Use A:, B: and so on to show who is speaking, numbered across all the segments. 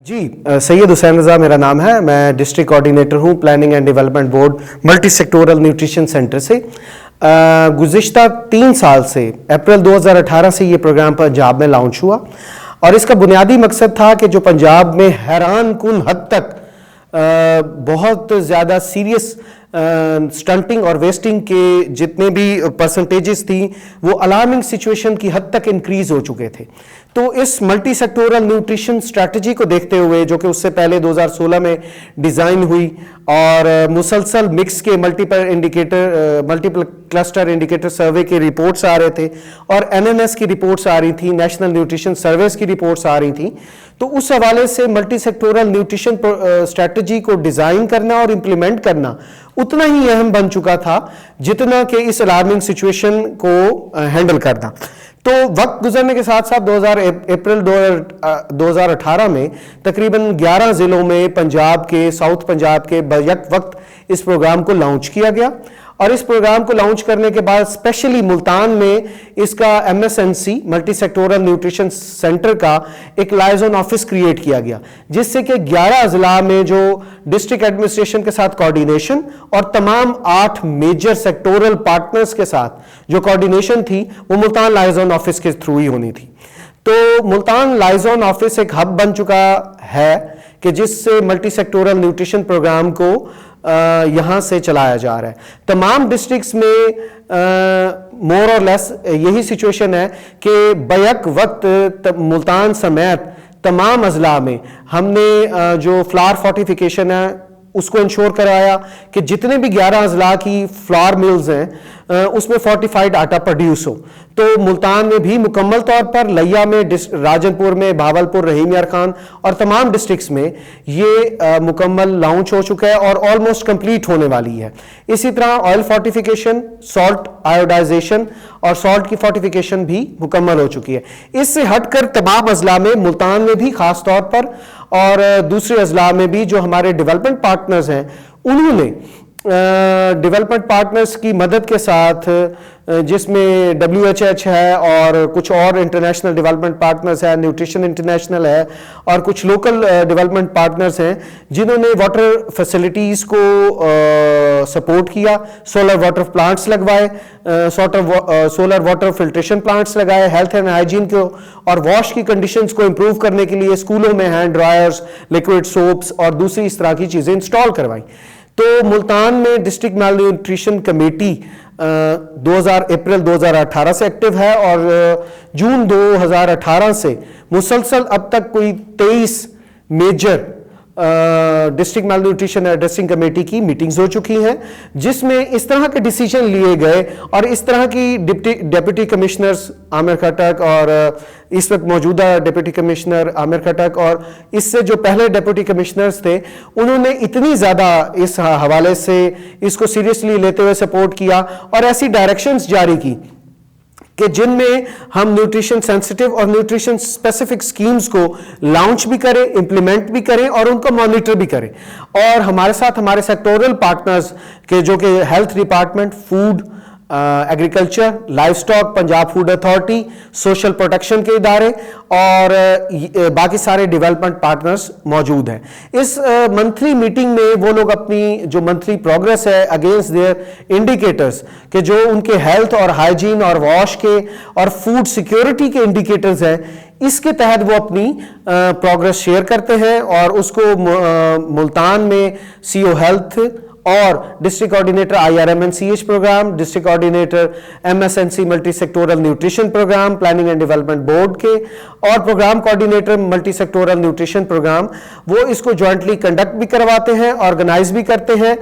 A: جی سید حسین رضا میرا نام ہے. میں ڈسٹرکٹ کوآرڈینیٹر ہوں planning and development board multi sectoral nutrition centre سے. گزشتہ 3 سال سے اپریل 2018 سے یہ پروگرام پنجاب میں لانچ ہوا اور اس کا بنیادی مقصد تھا کہ جو پنجاب میں حیران کن حد تک بہت زیادہ سیریس سٹنٹنگ اور ویسٹنگ کے جتنے بھی پرسنٹیجز تھیں وہ الارمنگ سچویشن کی حد تک انکریز ہو چکے تھے. تو اس ملٹی سیکٹورل نیوٹریشن اسٹریٹجی کو دیکھتے ہوئے جو کہ اس سے پہلے 2016 میں ڈیزائن ہوئی اور مسلسل مکس کے ملٹیپل کلسٹر انڈیکیٹر سروے کے رپورٹس آ رہے تھے اور NNS کی رپورٹس آ رہی تھیں, نیشنل نیوٹریشن سرویز کی رپورٹس آ رہی تھیں. تو اس حوالے سے ملٹی سیکٹورل نیوٹریشن اسٹریٹجی کو ڈیزائن کرنا اور امپلیمنٹ کرنا اتنا ہی اہم بن چکا تھا جتنا کہ اس الارمنگ سچویشن کو ہینڈل کرنا. تو وقت گزرنے کے ساتھ ساتھ اپریل 2018 میں تقریباً 11 ضلعوں میں پنجاب کے ساؤتھ پنجاب کے بیک وقت اس پروگرام کو لانچ کیا گیا اور اس پروگرام کو لانچ کرنے کے بعد اسپیشلی ملتان میں اس کا MSNC multi sectoral nutrition centre کا ایک لائزون آفس کریٹ کیا گیا جس سے کہ 11 اضلاع میں جو ڈسٹرکٹ ایڈمنسٹریشن کے ساتھ کوآرڈینیشن اور تمام 8 میجر سیکٹورل پارٹنرز کے ساتھ جو کوآرڈینیشن تھی وہ ملتان لائزون آفس کے تھرو ہی ہونی تھی. تو ملتان لائزون آفس ایک ہب بن چکا ہے کہ جس سے ملٹی سیکٹورل نیوٹریشن پروگرام کو یہاں سے چلایا جا رہا ہے. تمام ڈسٹرکٹس میں مور اور لیس یہی سچویشن ہے کہ بیک وقت ملتان سمیت تمام اضلاع میں ہم نے جو فلاور فورٹیفیکیشن ہے اس کو انشور کرایا کہ جتنے بھی 11 اضلاع کی فلاور ملز ہیں اس میں فورٹیفائڈ آٹا پروڈیوس ہو. تو ملتان میں بھی مکمل طور پر لیا میں, راجن پور میں, بھاولپور, رحیم یار خان اور تمام ڈسٹرکٹس میں یہ مکمل لانچ ہو چکا ہے اور آلموسٹ کمپلیٹ ہونے والی ہے. اسی طرح آئل فورٹیفیکیشن, سالٹ آیوڈائزیشن اور سالٹ کی فورٹیفیکیشن بھی مکمل ہو چکی ہے. اس سے ہٹ کر تمام اضلاع میں, ملتان میں بھی خاص طور پر اور دوسرے اضلاع میں بھی جو ہمارے ڈیولپمنٹ پارٹنرز ہیں انہوں نے ڈیولپمنٹ پارٹنرز کی مدد کے ساتھ جس میں WHH ہے اور کچھ اور انٹرنیشنل ڈیولپمنٹ پارٹنرز ہیں, نیوٹریشن انٹرنیشنل ہے اور کچھ لوکل ڈیولپمنٹ پارٹنرز ہیں جنہوں نے واٹر فیسلٹیز کو سپورٹ کیا, سولر واٹر پلانٹس لگوائے, سولر واٹر فلٹریشن پلانٹس لگائے, ہیلتھ اینڈ ہائیجین کو اور واش کی کنڈیشنز کو امپروو کرنے کے لیے اسکولوں میں ہینڈ ڈرائرز, لیکوڈ سوپس اور دوسری اس طرح کی چیزیں انسٹال کروائیں. تو ملتان میں ڈسٹرکٹ مال نیوٹریشن کمیٹی اپریل 2018 سے ایکٹیو ہے اور جون 2018 سے مسلسل اب تک کوئی 23 میجر ڈسٹرکٹ مال نیوٹریشن ایڈریسنگ کمیٹی کی میٹنگز ہو چکی ہیں جس میں اس طرح کے ڈیسیجن لیے گئے اور اس طرح کی ڈپٹی کمشنرز عامر کھٹک اور اس وقت موجودہ ڈپٹی کمشنر عامر کھٹک اور اس سے جو پہلے ڈپٹی کمشنرز تھے انہوں نے اتنی زیادہ اس حوالے سے اس کو سیریسلی لیتے ہوئے سپورٹ کیا اور ایسی ڈائریکشنز جاری کی کہ جن میں ہم نیوٹریشن سینسٹیو اور نیوٹریشن اسپیسیفک سکیمز کو لانچ بھی کریں, امپلیمنٹ بھی کریں اور ان کو مانیٹر بھی کریں. اور ہمارے ساتھ ہمارے سیکٹورل پارٹنرز کے جو کہ health department, food, agriculture, life stock, Punjab food authority, social protection کے ادارے اور باقی سارے ڈیولپمنٹ پارٹنرز موجود ہیں. اس منتھلی میٹنگ میں وہ لوگ اپنی جو منتھلی پروگرس ہے اگینسٹ دیئر انڈیکیٹرز کہ جو ان کے ہیلتھ اور ہائیجین اور واش کے اور فوڈ سیکیورٹی کے انڈیکیٹرز ہیں اس کے تحت وہ اپنی پروگرس شیئر کرتے ہیں اور اس کو ملتان میں CO ہیلتھ اور district coordinator IRMNCH program, district coordinator MSNC multi sectoral nutrition program planning and development board کے اور program coordinator multi sectoral nutrition program وہ اس کو جوائنٹلی کنڈکٹ بھی کرواتے ہیں, آرگنائز بھی کرتے ہیں.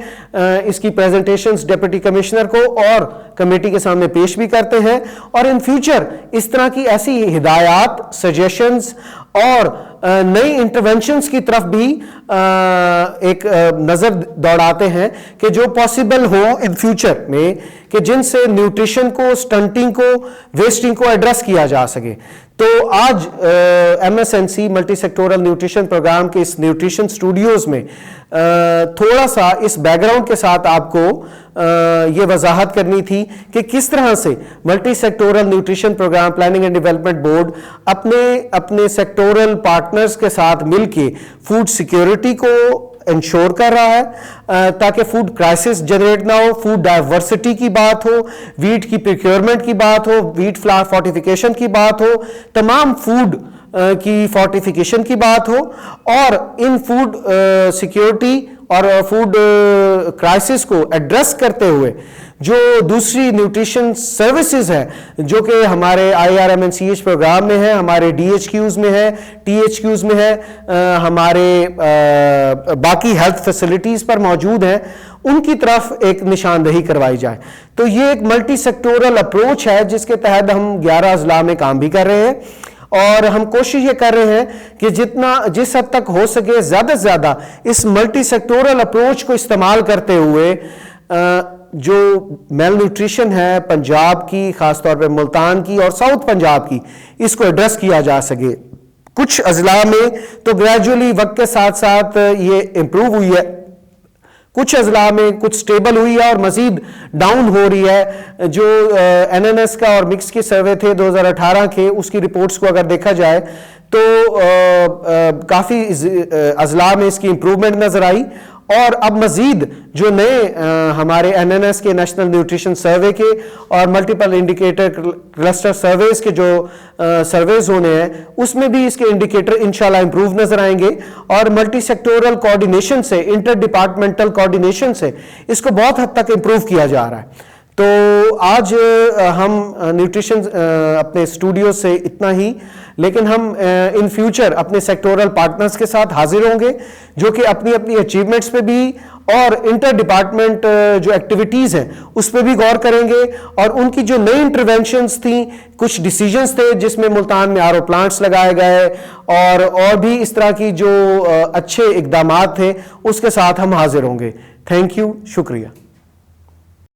A: اس کی پریزنٹیشنز ڈپٹی کمشنر کو اور کمیٹی کے سامنے پیش بھی کرتے ہیں اور ان فیوچر اس طرح کی ایسی ہدایات, سجیشنز اور نئی انٹرونشنز کی طرف بھی ایک نظر دوڑاتے ہیں کہ جو پاسبل ہو ان فیوچر میں کہ جن سے نیوٹریشن کو, سٹنٹنگ کو, ویسٹنگ کو ایڈریس کیا جا سکے. تو آج MSNC multi sectoral nutrition program کے اس نیوٹریشن اسٹوڈیوز میں تھوڑا سا اس بیک گراؤنڈ کے ساتھ آپ کو یہ وضاحت کرنی تھی کہ کس طرح سے multi sectoral nutrition program planning and development board اپنے سیکٹورل پارٹنرز کے ساتھ مل کے فوڈ سیکیورٹی کو انشور کر رہا ہے تاکہ فوڈ کرائسس جنریٹ نہ ہو, فوڈ ڈائیورسٹی کی بات ہو, ویٹ کی پریکیورمنٹ کی بات ہو, ویٹ فلاور فورٹیفیکیشن کی بات ہو, تمام فوڈ کی فورٹیفیکیشن کی بات ہو, اور ان فوڈ سیکیورٹی اور فوڈ کرائسس کو ایڈریس کرتے ہوئے جو دوسری نیوٹریشن سروسز ہیں جو کہ ہمارے IRMNCH پروگرام میں ہے, ہمارے DHQs میں ہے, THQs میں ہے, ہمارے باقی ہیلتھ فیسلٹیز پر موجود ہیں, ان کی طرف ایک نشاندہی کروائی جائے. تو یہ ایک ملٹی سیکٹورل اپروچ ہے جس کے تحت ہم 11 اضلاع میں کام بھی کر رہے ہیں, اور ہم کوشش یہ کر رہے ہیں کہ جس حد تک ہو سکے زیادہ سے زیادہ اس ملٹی سیکٹورل اپروچ کو استعمال کرتے ہوئے جو میل نیوٹریشن ہے پنجاب کی, خاص طور پہ ملتان کی اور ساؤتھ پنجاب کی, اس کو ایڈریس کیا جا سکے. کچھ اضلاع میں تو گریجولی وقت کے ساتھ ساتھ یہ امپروو ہوئی ہے, کچھ اضلاع میں کچھ سٹیبل ہوئی ہے اور مزید ڈاؤن ہو رہی ہے. جو NNS کا اور مکس کے سروے تھے 2018 کے, اس کی رپورٹس کو اگر دیکھا جائے تو کافی اضلاع میں اس کی امپروومنٹ نظر آئی, اور اب مزید جو نئے ہمارے NNS کے نیشنل نیوٹریشن سروے کے اور ملٹیپل انڈیکیٹر کلسٹر سرویز کے جو سرویز ہونے ہیں, اس میں بھی اس کے انڈیکیٹر انشاءاللہ امپروو نظر آئیں گے, اور ملٹی سیکٹورل کوارڈینیشن سے, انٹر ڈپارٹمنٹل کوارڈینیشن سے اس کو بہت حد تک امپروو کیا جا رہا ہے. تو آج ہم نیوٹریشن اپنے اسٹوڈیو سے اتنا ہی, لیکن ہم ان فیوچر اپنے سیکٹورل پارٹنرز کے ساتھ حاضر ہوں گے جو کہ اپنی اچیومنٹس پہ بھی اور انٹر ڈپارٹمنٹ جو ایکٹیویٹیز ہیں اس پہ بھی غور کریں گے, اور ان کی جو نئی انٹرونشنز تھیں, کچھ ڈیسیجنز تھے جس میں ملتان میں RO پلانٹس لگائے گئے اور بھی اس طرح کی جو اچھے اقدامات تھے, اس کے ساتھ ہم حاضر ہوں گے. تھینک یو, شکریہ.